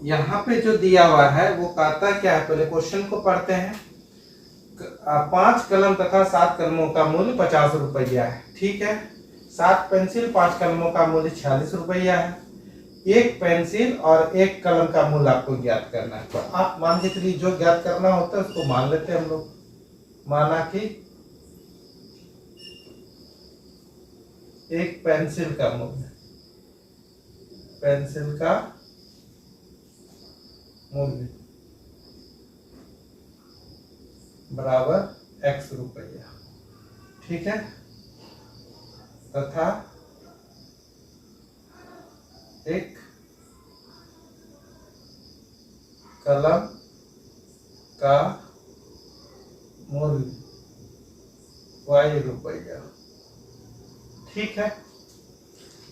यहाँ पे जो दिया हुआ है वो कहता क्या है, पहले क्वेश्चन को पढ़ते हैं। 5 कलम तथा 7 कलमों का मूल्य 50 रुपया है, ठीक है। 7 पेंसिल 5 कलमों का मूल्य 46 रुपया है। एक पेंसिल और एक कलम का मूल्य आपको ज्ञात करना है। तो आप मान के चलिए जो ज्ञात करना होता है उसको मान लेते हैं हम लोग। माना कि एक पेंसिल का मूल्य, पेंसिल का मूल्य बराबर x रुपया, ठीक है। तथा एक कलम का मूल्य y रुपया, ठीक है।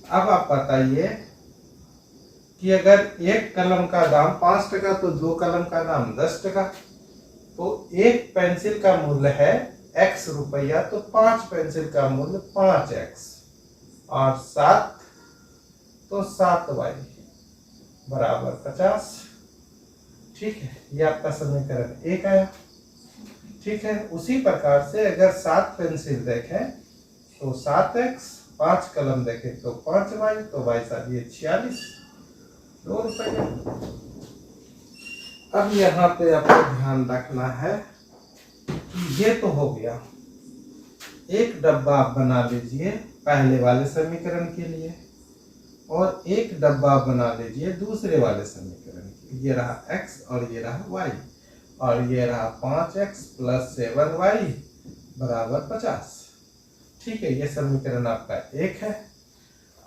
अब आप बताइए कि अगर एक कलम का दाम 5 टका तो 2 कलम का दाम 10 टका, तो एक पेंसिल का मूल्य है x रुपया, तो 5 पेंसिल का मूल्य 5x और 7 तो 7y बराबर 50, ठीक है। ये आपका समीकरण 1 आया, ठीक है। उसी प्रकार से अगर 7 पेंसिल देखें तो 7x, 5 कलम देखें तो 5y, तो भाई साहब ये 46, 2 रुपये। अब यहाँ पे आपको ध्यान रखना है कि ये तो हो गया, एक डब्बा आप बना लीजिए पहले वाले समीकरण के लिए और एक डब्बा बना लीजिए दूसरे वाले समीकरण के। ये रहा x और ये रहा y और ये रहा 5x प्लस 7y बराबर 50, ठीक है। ये समीकरण आपका 1 है।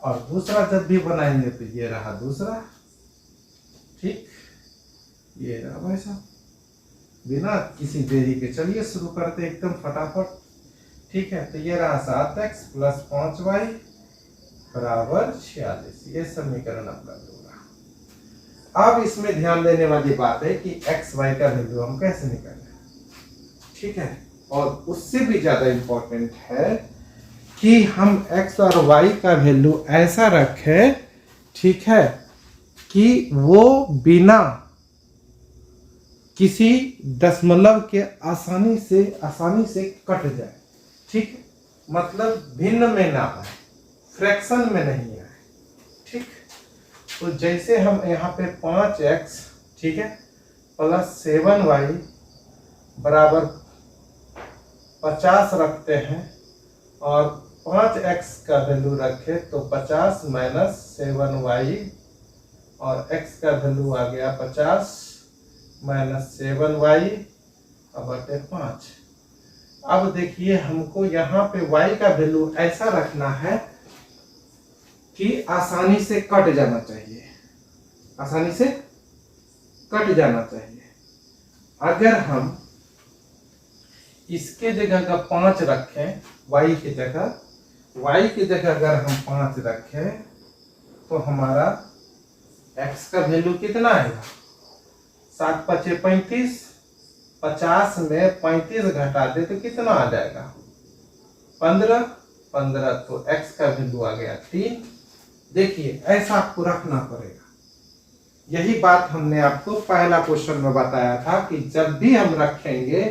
और दूसरा जब भी बनाएंगे तो ये रहा दूसरा, ठीक। ये रहा भाई साहब, बिना किसी देरी के चलिए शुरू करते एकदम फटाफट, ठीक है। तो ये रहा 7x प्लस 5y बराबर 46, ये समीकरण आपका होगा। अब इसमें ध्यान देने वाली बात है कि x y का वैल्यू हम कैसे निकालें, ठीक है। और उससे भी ज्यादा इंपॉर्टेंट है कि हम x और y का वैल्यू ऐसा रखें, ठीक है, कि वो बिना किसी दशमलव के आसानी से कट जाए, ठीक। मतलब भिन्न में ना आए, फ्रैक्शन में नहीं आए, ठीक। तो जैसे हम यहाँ पे 5x, ठीक है, प्लस 7y बराबर 50 रखते हैं और 5x का वैल्यू रखे तो 50 माइनस 7y और x का वैल्यू आ गया 50 माइनस 7y बटे 5। अब देखिए हमको यहाँ पे y का वैल्यू ऐसा रखना है कि आसानी से कट जाना चाहिए, आसानी से कट जाना चाहिए। अगर हम इसके जगह का 5 रखें, y की जगह अगर हम 5 रखें तो हमारा x का वैल्यू कितना आएगा, 7 पचे 35, 50 में 35 घटा दे तो कितना आ जाएगा 15, 15 तो x का वैल्यू आ गया 3। देखिए ऐसा आपको रखना पड़ेगा। यही बात हमने आपको पहला क्वेश्चन में बताया था कि जब भी हम रखेंगे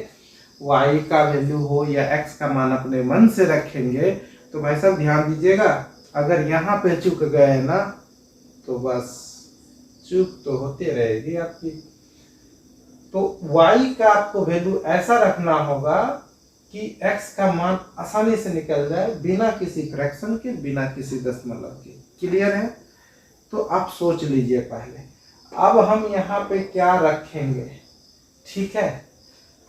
y का वैल्यू हो या x का मान अपने मन से रखेंगे तो भाई साहब ध्यान दीजिएगा, अगर यहाँ पे चूक गए ना तो बस चूक तो होती रहेगी आपकी। तो y का आपको वैल्यू ऐसा रखना होगा कि x का मान आसानी से निकल जाए बिना किसी फ्रैक्शन के, बिना किसी दशमलव के। क्लियर है? तो आप सोच लीजिए पहले। अब हम यहाँ पे क्या रखेंगे, ठीक है।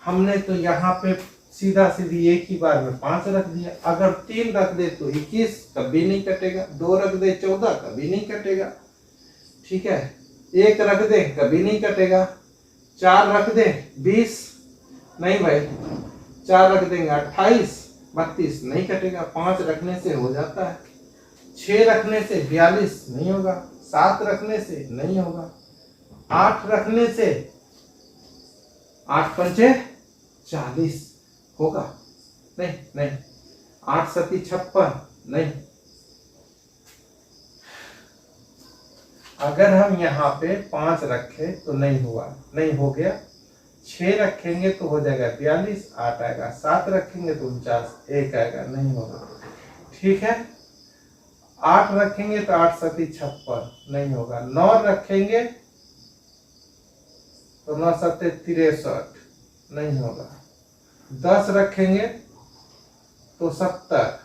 हमने तो यहाँ पे सीधा सीधी एक ही बार में 5 रख दिया। अगर 3 रख दे तो 21 कभी नहीं कटेगा, 2 रख दे 14 कभी नहीं कटेगा, ठीक है। 1 रख दे कभी नहीं कटेगा, 4 रख दे 20 नहीं भाई, 4 रख देंगे 28 32 नहीं कटेगा, 5 रखने से हो जाता है, 6 रखने से 42 नहीं होगा, 7 रखने से नहीं होगा, 8 रखने से 8 पंचे 40 होगा, नहीं नहीं, 8 सती 56 नहीं, अगर हम यहाँ पे 5 रखे तो नहीं हुआ, नहीं हो गया। 6 रखेंगे तो हो जाएगा 42, 8 आएगा। 7 रखेंगे तो 49, 1 आएगा, नहीं होगा। ठीक है। 8 रखेंगे तो 8 7 56, नहीं होगा। 9 रखेंगे तो 9 7 63, नहीं होगा। 10 रखेंगे तो 70,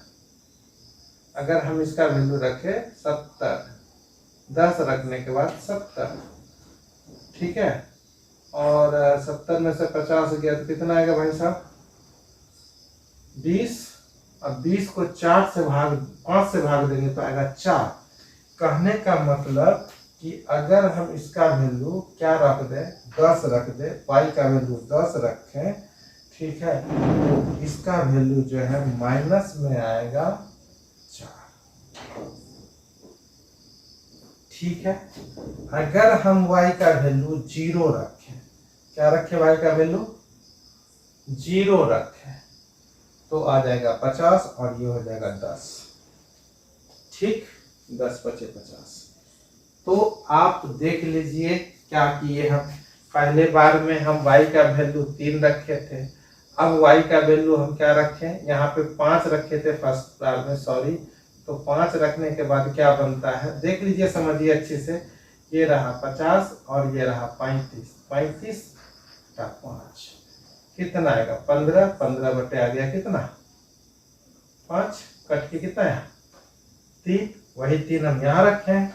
अगर हम इसका वैल्यू रखें 70, 10 रखने के बाद 70, ठीक है। और 70 में से 50 गया तो कितना आएगा भाई साहब? 20। अब 20 को 5 से भाग देंगे तो आएगा 4। कहने का मतलब कि अगर हम इसका वैल्यू क्या रख दें, 10 रख दें, y का वैल्यू 10 रखें, ठीक है, तो इसका वैल्यू जो है माइनस में आएगा 4। ठीक है। अगर हम y का वैल्यू 0 रखें, क्या रखें? y का वैल्यू 0 रखें तो आ जाएगा 50 और ये हो जाएगा 10। ठीक, 10 बचे 50। तो आप देख लीजिए क्या किए हम। पहले बार में हम y का वैल्यू 3 रखे थे, अब y का वैल्यू हम क्या रखें? यहाँ पे 5 रखे थे फर्स्ट बार में, सॉरी। तो 5 रखने के बाद क्या बनता है देख लीजिए, समझिए अच्छे से। ये रहा 50 और ये रहा 35, 35 का 5 कितना आएगा? 15, 15 बटे आ गया कितना? 5, कट के कितना है? 3, वही 3 हम यहाँ रखें।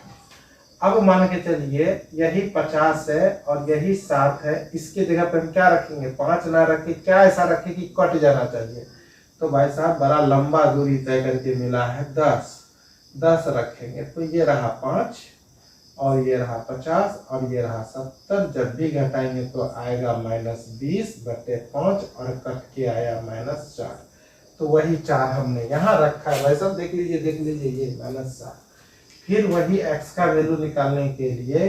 अब मान के चलिए यही 50 है और यही 7 है, इसके जगह पे हम क्या रखेंगे? 5 ना रखे, क्या ऐसा रखे कि कट जाना चाहिए? तो भाई साहब बड़ा लंबा दूरी तय करके मिला है 10, 10 रखेंगे तो ये रहा 5 और ये रहा 50 और ये रहा 70। जब भी घटाएंगे तो आएगा -20 बटे 5 और कट के आया -4। तो वही 4 हमने यहाँ रखा है भाई साहब, देख लीजिए, देख लीजिए, ये -4। फिर वही x का वैल्यू निकालने के लिए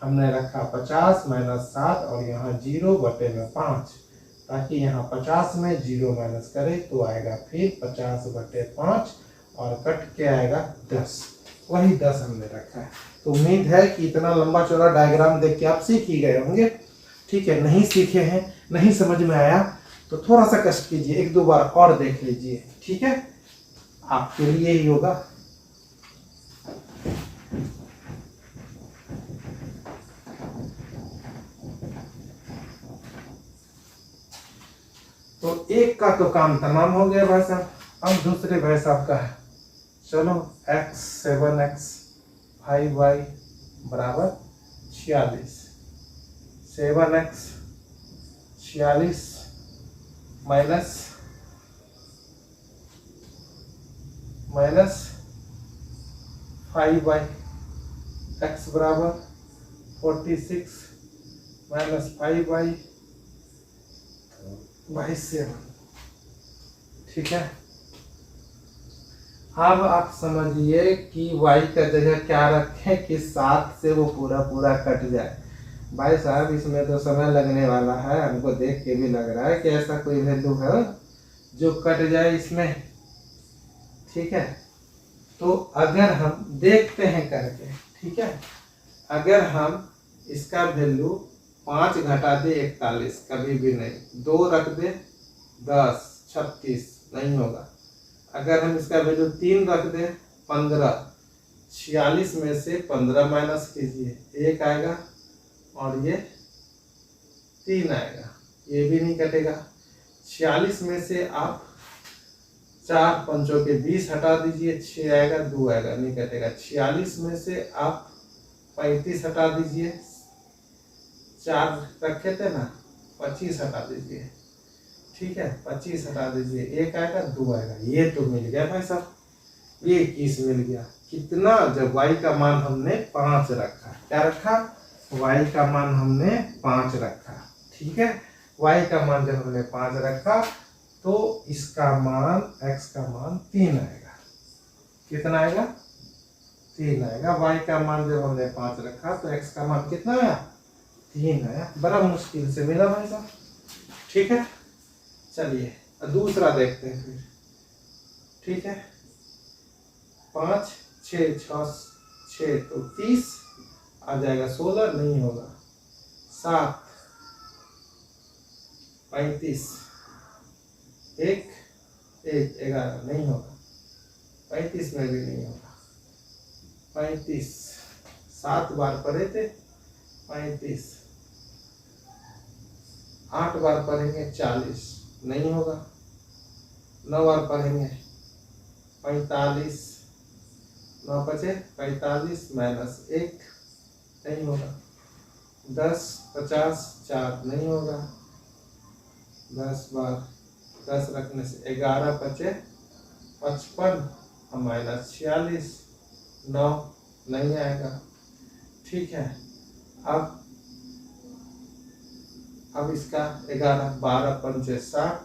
हमने रखा 50 -7 और यहाँ 0 बटे में 5, ताकि यहाँ 50 में 0 माइनस करे तो आएगा फिर 50 बटे 5 और कट के आएगा 10। वही 10 हमने रखा है। तो उम्मीद है कि इतना लंबा चौड़ा डायग्राम देख के आप सीख ही गए होंगे। ठीक है, नहीं सीखे हैं, नहीं समझ में आया तो थोड़ा सा कष्ट कीजिए, 1-2 बार और देख लीजिए। ठीक है, आपके लिए ही होगा। तो एक का तो काम तमाम हो गया भाई साहब। अब दूसरे भाई साहब का है। चलो, x 7x 5y बराबर 46, 7x 46 माइनस 5y, x बराबर 46 माइनस 5y बाई 7। ठीक है। अब आप समझिए कि y का जगह क्या रखें कि 7 से वो पूरा पूरा कट जाए। भाई साहब इसमें तो समय लगने वाला है, हमको देख के भी लग रहा है कि ऐसा कोई वैल्यू है जो कट जाए इसमें। ठीक है, तो अगर हम देखते हैं करके, ठीक है, अगर हम इसका वैल्यू 5 घटा दे 41, कभी भी नहीं। 2 रख दे 10, 36, नहीं होगा। अगर हम इसका वैल्यू 3 रख दे 15, 46 में से 15 माइनस कीजिए, 1 आएगा और ये 3 आएगा, ये भी नहीं कटेगा। 46 में से आप 4 पंचों के 20 हटा दीजिए, 6 आएगा, 2 आएगा, नहीं कटेगा। 46 में से आप 35 हटा दीजिए, 4 रखे थे ना, 25 हटा दीजिए। ठीक है, 25 हटा दीजिए, 1 आएगा, 2 आएगा, ये तो मिल गया भाई साहब, ये 21 मिल गया। कितना? जब y का मान हमने 5 रखा। क्या रखा? y का मान हमने 5 रखा। ठीक है, y का मान जब हमने 5 रखा तो इसका मान, x का मान 3 आएगा। कितना आएगा? 3 आएगा। y का मान जब हमने 5 रखा तो x का मान कितना आया? 3 आया। बड़ा मुश्किल से मिला भाई साहब। ठीक है, चलिए दूसरा देखते हैं फिर। ठीक है, 5 6 6 6 तो 30 आ जाएगा 16, नहीं होगा। 7 35 1 1 11 नहीं होगा। 35 में भी नहीं होगा। 35 7 बार पढ़े थे 35, 8 बार पढ़ेंगे 40 नहीं होगा। 9 बार पढ़ेंगे 45, 9 बचे 45 माइनस 1 नहीं होगा। 10 50 4 नहीं होगा। 10 बार 10 रखने से 11 बचे 55 और माइनस 46 9 नहीं आएगा। ठीक है, अब इसका 11 12 पंचे 60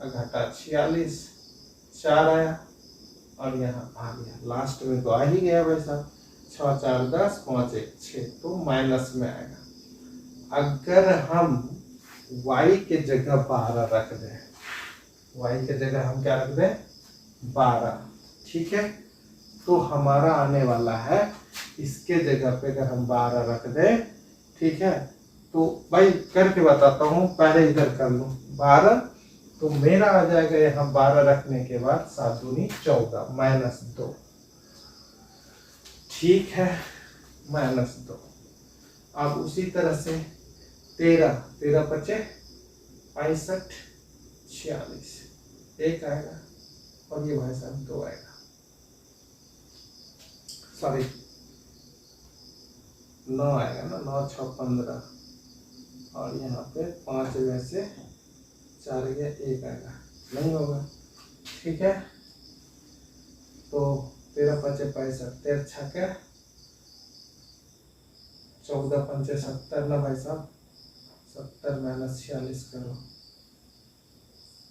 घटा 46 4 आया और यहाँ आ गया। लास्ट में तो आ ही गया भाई साहब। 6 4 10 5 1 6 तो माइनस में आएगा। अगर हम y के जगह 12 रख दें, y के जगह हम क्या रख दें 12, ठीक है, तो हमारा आने वाला है इसके जगह पे अगर हम 12 रख दें, ठीक है, तो भाई करके बताता हूँ, पहले इधर कर लूँ 12, तो मेरा आ जाएगा यहाँ 12 रखने के बाद 7 दूनी 14 माइनस 2, ठीक है, माइनस 2। अब उसी तरह से 13 बचे 65 46 1 आएगा और ये भाई साहब 2 आएगा, सॉरी 9 आएगा ना, 9 6 15 और यहाँ पे 5 में से 4 गया 1 आएगा, नहीं होगा। ठीक है, तो 13 5 65 13 छक्का 14 5 70 ना भाई साहब, 70 माइनस 46 करो,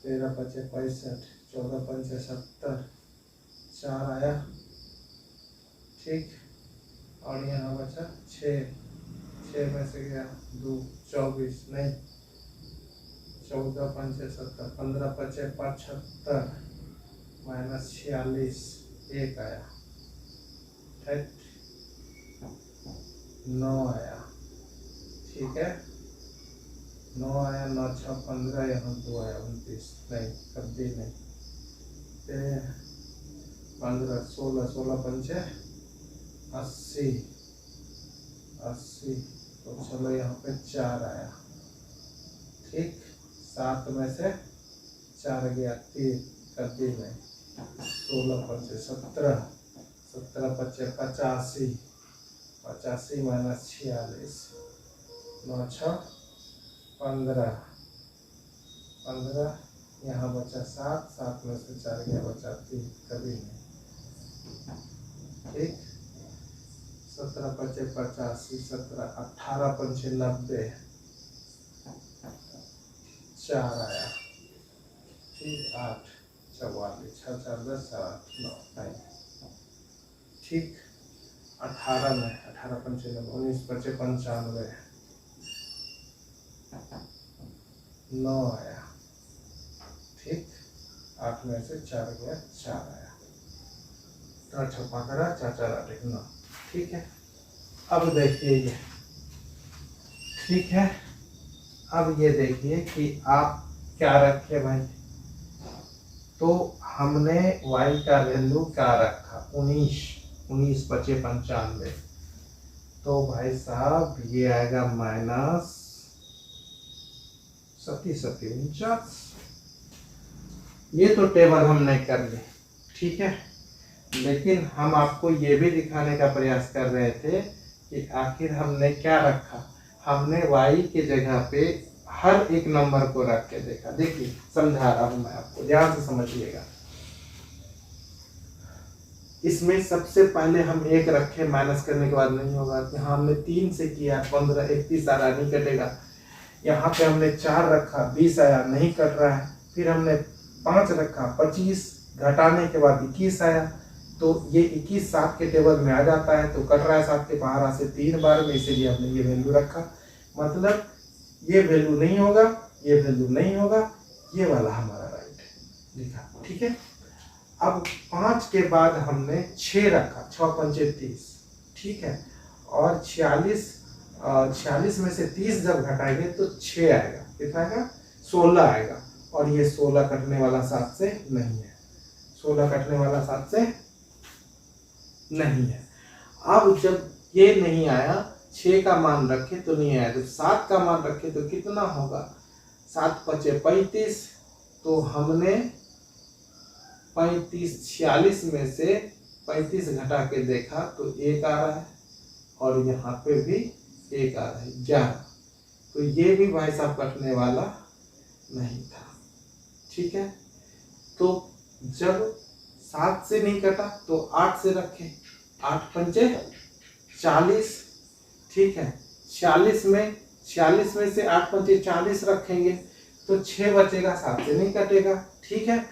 13 5 65 14 5 70 4 आया, ठीक, और यहाँ बचा 6 में से गया 2 24 नहीं, 14 5 70 15 5 75 माइनस 46 1 आया, 9 आया, ठीक है, 9 आया, 9 6 15 यहाँ 2 आया 29 नहीं कभी नहीं, 15 16 16 5 80 तो चलो यहाँ पे 4 आया, ठीक, 7 में से 4 गया 3 कभी नहीं, 16 5 17 17 5 85 85 माइनस 46 9 6 15 यहाँ बचा 7 में से 4 गया बचा 3 कभी नहीं, ठीक, 17 5 85 17 18 5 90 4 आया, ठीक, 8 44 6 4 10 7 9 नहीं, ठीक, 18 में 18 5 19 5 95 9 आया, ठीक, 8 में से 4 गया 4 आया, 4 6 15 4 4 8 9, ठीक है। अब देखिए ये, ठीक है, अब ये देखिए कि आप क्या रखे भाई, तो हमने y का वैल्यू क्या रखा 19 5 95, तो भाई साहब ये आएगा माइनस 37 49, ये तो टेबल हमने कर ली, ठीक है, लेकिन हम आपको ये भी दिखाने का प्रयास कर रहे थे कि आखिर हमने क्या रखा, हमने y के जगह पे हर एक नंबर को रख के देखा। देखिए समझा रहा हूं मैं आपको, ध्यान से समझिएगा। इसमें सबसे पहले हम 1 रखे, माइनस करने के बाद नहीं होगा, यहाँ हमने 3 से किया 15 31 आ रहा नहीं कटेगा, यहाँ पे हमने 4 रखा 20 आया नहीं कट रहा है, फिर हमने 5 रखा 25 घटाने के बाद 21 आया, तो ये 21 7 के टेबल में आ जाता है, तो कट रहा है 7 के बाहर से 3 बार में, इसीलिए हमने ये वैल्यू रखा, मतलब ये वैल्यू नहीं होगा, ये वैल्यू नहीं होगा, ये वाला हमारा राइट है लिखा, ठीक है। अब 5 के बाद हमने 6 रखा 6 5 30, ठीक है, और 46 में से 30 जब घटाएंगे तो 6 आएगा। कितना आएगा? 16 आएगा। और ये 16 कटने वाला 7 से नहीं है, 16 कटने वाला 7 से नहीं है। अब जब ये नहीं आया, 6 का मान रखे तो नहीं आया, जब 7 का मान रखे तो कितना होगा? 7 पचे 35, तो हमने 46 में से 35 घटा के देखा तो 1 आ रहा है, और यहाँ पे भी 1 आ रहा है, 11। तो ये भी भाई साहब कटने वाला नहीं था। ठीक है, तो जब 7 से नहीं कटा तो 8 से रखें, 8 पंचे 40। ठीक है, 46 में से 8 पंचे 40 रखेंगे तो 6 बचेगा, 7 से नहीं कटेगा। ठीक है,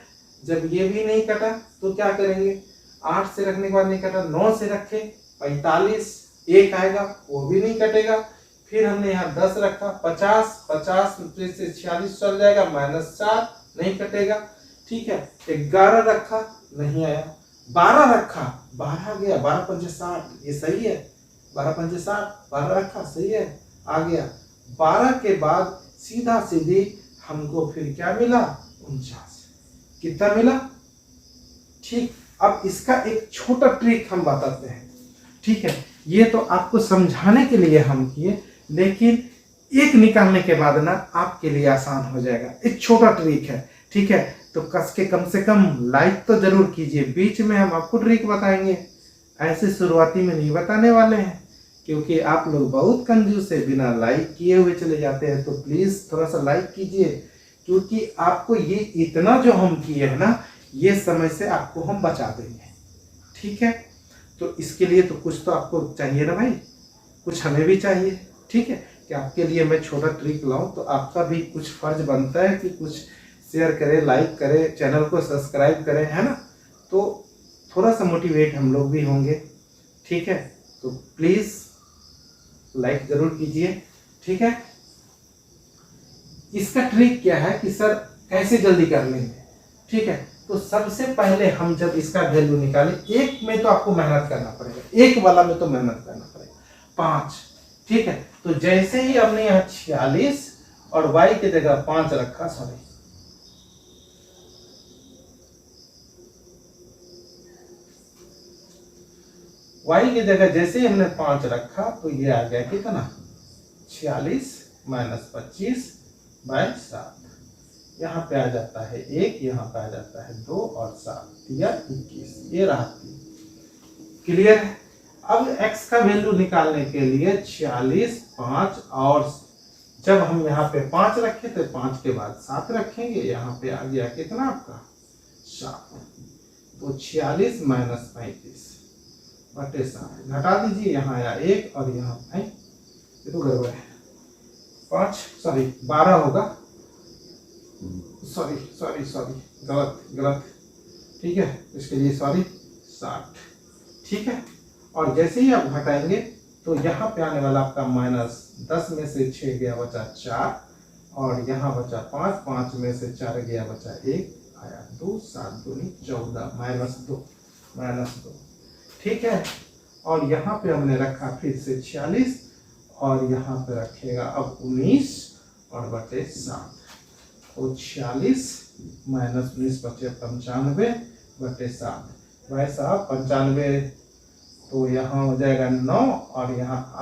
जब ये भी नहीं कटा तो क्या करेंगे? 8 से रखने के बाद नहीं कटा, 9 से रखे 45, 1 आएगा, वो भी नहीं कटेगा। फिर हमने यहाँ 10 रखा, 50 में से 46 चल जाएगा, -4 नहीं कटेगा। ठीक है, 11 रखा, नहीं आया। 12 रखा, 12 गया, 12 पंचे 60, ये सही है, 12 पंचे 60, 12 रखा, सही है, आ गया। 12 के बाद सीधा सीधी हमको फिर क्या मिला? 49। कितना मिला? ठीक, अब इसका एक छोटा ट्रिक हम बताते हैं। ठीक है, ये तो आपको समझाने के लिए हम किए, लेकिन एक निकालने के बाद ना आपके लिए आसान हो जाएगा। एक छोटा ट्रिक है। ठीक है, तो कस के कम से कम लाइक तो जरूर कीजिए। बीच में हम आपको ट्रिक बताएंगे, ऐसे शुरुआती में नहीं बताने वाले हैं, क्योंकि आप लोग बहुत कंजूस है, बिना लाइक किए हुए चले जाते हैं। तो प्लीज थोड़ा सा लाइक कीजिए, क्योंकि आपको ये इतना जो हम किए हैं ना, ये समय से आपको हम बचा देंगे। ठीक है, तो इसके लिए तो कुछ तो आपको चाहिए ना भाई, कुछ हमें भी चाहिए। ठीक है, कि आपके लिए मैं छोटा ट्रिक लाऊं, तो आपका भी कुछ फर्ज बनता है कि कुछ शेयर करें, लाइक करें, चैनल को सब्सक्राइब करें, है ना। तो थोड़ा सा मोटिवेट हम लोग भी होंगे। ठीक है, तो प्लीज लाइक जरूर कीजिए। ठीक है, इसका ट्रिक क्या है कि सर कैसे जल्दी कर लेंगे? ठीक है, तो सबसे पहले हम जब इसका वैल्यू निकालें, एक में तो आपको मेहनत करना पड़ेगा, एक वाला में तो मेहनत करना पड़ेगा, 5। ठीक है, तो जैसे ही हमने यहाँ 46 और y की जगह 5 रखा, सॉरी y की जगह जैसे ही हमने 5 रखा तो ये आ गया कितना? 46 - 25/7। यहाँ पे आ जाता है 1, यहाँ पे आ जाता है 2 और 7 या 21, ये रहा 3। क्लियर है? अब x का वैल्यू निकालने के लिए 46, 5 और जब हम यहाँ पे 5 रखे तो 5 के बाद 7 रखेंगे, यहाँ पे आ गया कितना आपका? 7। तो 46 - 35/7 घटा दीजिए, यहाँ आया 1 और यहाँ ये तो गड़बड़ है, 5 सॉरी 12 होगा, सॉरी गलत। ठीक है, इसके लिए सॉरी 60। ठीक है, और जैसे ही आप घटाएंगे तो यहाँ पे आने वाला आपका -10 में से 6 गया, बचा 4, और यहाँ बचा 5, 5 में से 4 गया, बचा 1, आया 2, 7 दूनी 14, -2। ठीक है, और यहाँ पे हमने रखा फिर से 46, और यहाँ पे रखेगा अब 19 और बचे 7। तो 46 - 19 बचे 95/7। भाई साहब 95, तो यहाँ हो जाएगा 9, और यहाँ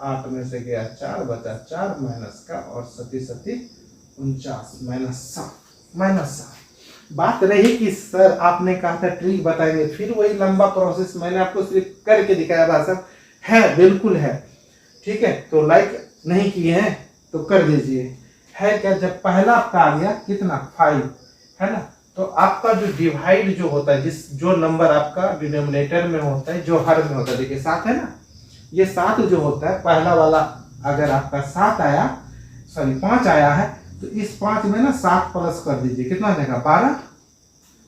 8 में से गया 4, बचा 4 माइनस का, और 37 49 -7। बात रही कि सर आपने कहा था ट्रिक बताएंगे, फिर वही लंबा प्रोसेस मैंने आपको सिर्फ करके दिखाया। भाई साहब है, बिल्कुल है। ठीक है, तो लाइक नहीं किए हैं तो कर दीजिए। है क्या? जब पहला आपका आ गया कितना? 5, है ना। तो आपका जो डिवाइड जो होता है, जो नंबर आपका डिनोमिनेटर में होता है, जो हर में होता है, देखिए 7 है ना, ये 7 जो होता है, पहला वाला अगर आपका 7 आया, सॉरी 5 आया है, तो इस 5 में ना 7 प्लस कर दीजिए, कितना आ जाएगा?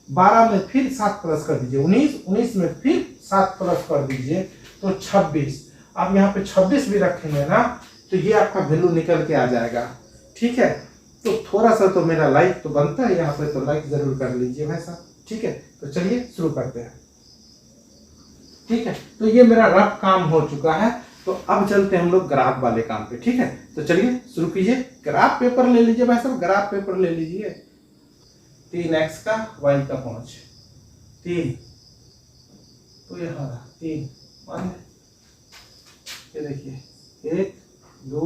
12 में फिर 7 प्लस कर दीजिए, 19 में फिर 7 प्लस कर दीजिए, तो 26। आप यहाँ पे 26 भी रखेंगे ना, तो ये आपका वैल्यू निकल के आ जाएगा। ठीक है, तो थोड़ा सा तो मेरा लाइक तो बनता है यहाँ पे, तो लाइक जरूर कर लीजिए भाई साहब। ठीक है, तो चलिए शुरू करते हैं। ठीक है, तो ये मेरा रफ काम हो चुका है। तो अब चलते हैं हम लोग ग्राफ वाले काम पे, ठीक है। तो चलिए शुरू कीजिए। ग्राफ पेपर ले लीजिए भाई साहब, ग्राफ पेपर ले लीजिए। 3x का y का 5, 3 तो यहाँ 3 मान ये देखिए 1 2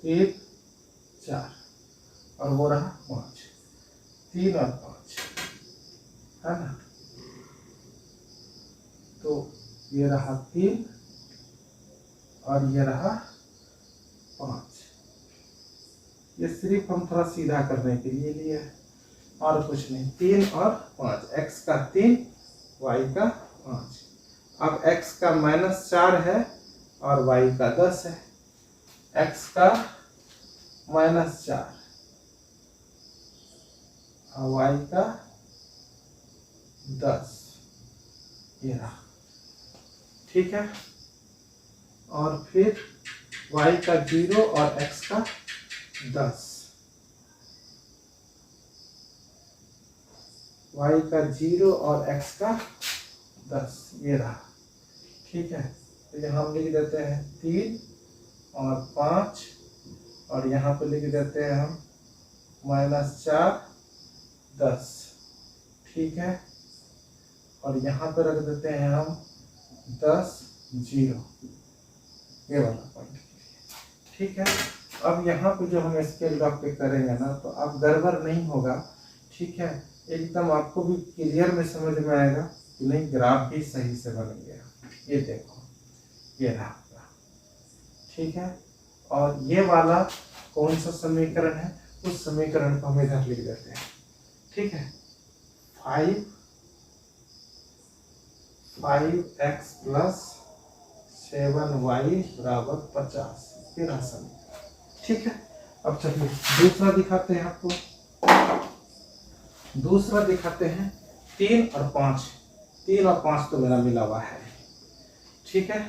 1 4 और वो रहा 5, 3 और 5 है ना। तो ये रहा 3 और ये रहा 5। ये सिर्फ हम थोड़ा सीधा करने के लिए लिया है और कुछ नहीं। 3 और 5, x का 3 y का 5। अब x का -4 है और y का 10 है। x का -4 और y का 10 ये रहा, ठीक है। और फिर y का 0 और x का 10, y का 0 और x का 10 ये रहा, ठीक है। तो यहाँ हम लिख देते हैं 3 और 5 और यहाँ पे लिख देते हैं हम -4 10, ठीक है। और यहाँ पे रख देते हैं हम 10 0, ये वाला पॉइंट, ठीक है। अब यहाँ पे जो हम स्केल ड्रॉप पे करेंगे ना, तो अब गड़बड़ नहीं होगा, ठीक है। एकदम आपको भी क्लियर में समझ में आएगा कि नहीं ग्राफ भी सही से बन गया। ये देखो ये रहा आपका, ठीक है। और ये वाला कौन सा समीकरण है, उस समीकरण को हम इधर लिख देते हैं, ठीक है। 5x + 7y = 50 ये रहा समीकरण, ठीक है। अब चलिए दूसरा दिखाते हैं आपको। दूसरा दिखाते हैं 3 और 5। 3 और 5 तो मेरा मिला हुआ है, ठीक है।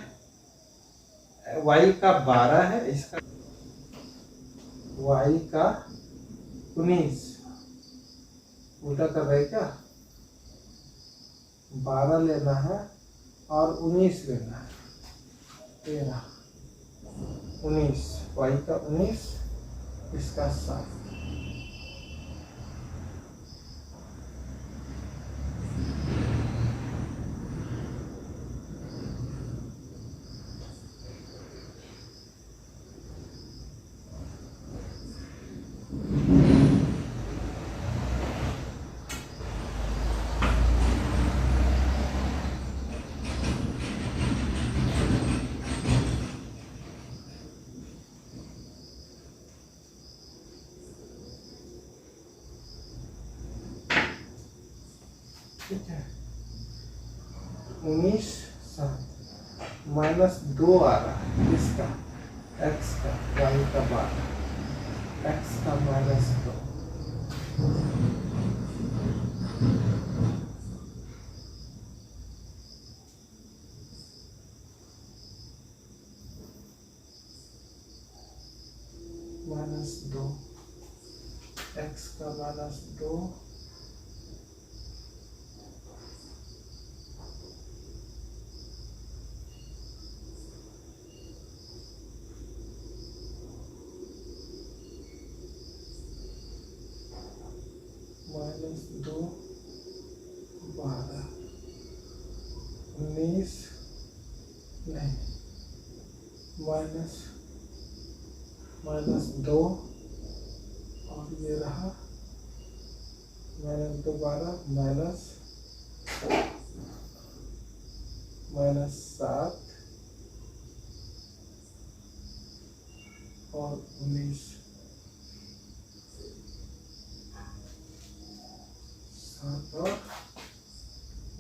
y का 12 है, इसका y का 19 उल्टा कर रहे क्या, 12 लेना है और 19 लेना है, 13 19 y का 19 इसका 7। ठीक है 19 7 -2 आ रहा है इसका, x का y का 12 x का -2 -2 x का -2 -2 12 19 नहीं -2 और ये रहा -2 12 -7 और 19 7 और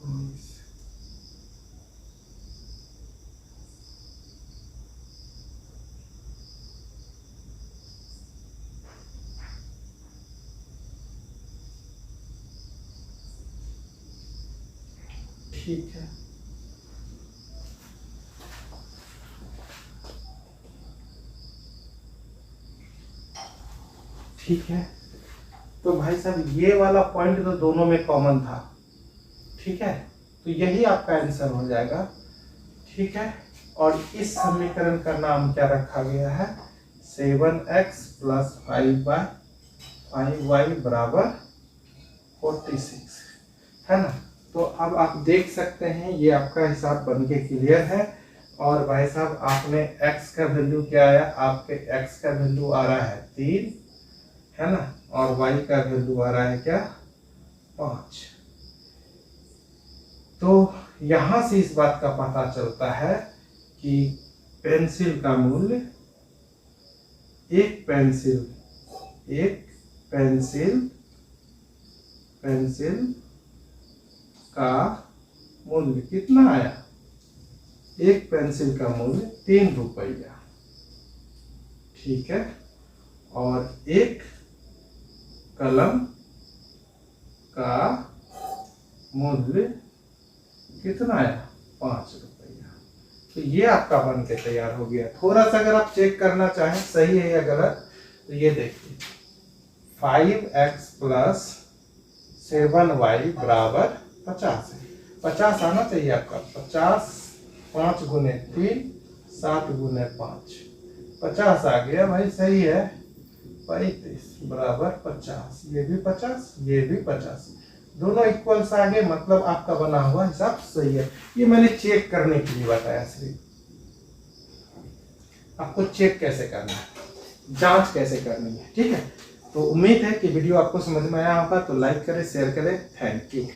19 ठीक है। ठीक है तो भाई साहब ये वाला पॉइंट तो दोनों में कॉमन था, ठीक है, तो यही आपका आंसर हो जाएगा। ठीक है, और इस समीकरण का नाम क्या रखा गया है, 7x + 5y बराबर 46, है ना। तो अब आप देख सकते हैं ये आपका हिसाब बन के क्लियर है। और भाई साहब आपने x का वैल्यू क्या आया, आपके x का वैल्यू आ रहा है 3, है ना, और y का वैल्यू आ रहा है क्या, 5। तो यहां से इस बात का पता चलता है कि पेंसिल का मूल्य, एक पेंसिल का मूल्य कितना आया, एक पेंसिल का मूल्य 3 रुपया। ठीक है, और एक कलम का मूल्य कितना आया, 5 रुपया। तो ये आपका बन के तैयार हो गया। थोड़ा सा अगर आप चेक करना चाहें सही है या गलत, तो ये देखिए 5x + 7y बराबर 50 है। 50 आना चाहिए आपका, 50 5 गुने 3 7 गुने 5, 50 आ गया भाई, सही है। 35 बराबर 50, ये भी 50 ये भी 50, दोनों इक्वल्स आ गए, मतलब आपका बना हुआ हिसाब सही है। ये मैंने चेक करने के लिए बताया, सिर्फ आपको चेक कैसे करना है, जांच कैसे करनी है। ठीक है, तो उम्मीद है कि वीडियो आपको समझ में आया होगा। तो लाइक करें, शेयर करें। Thank you.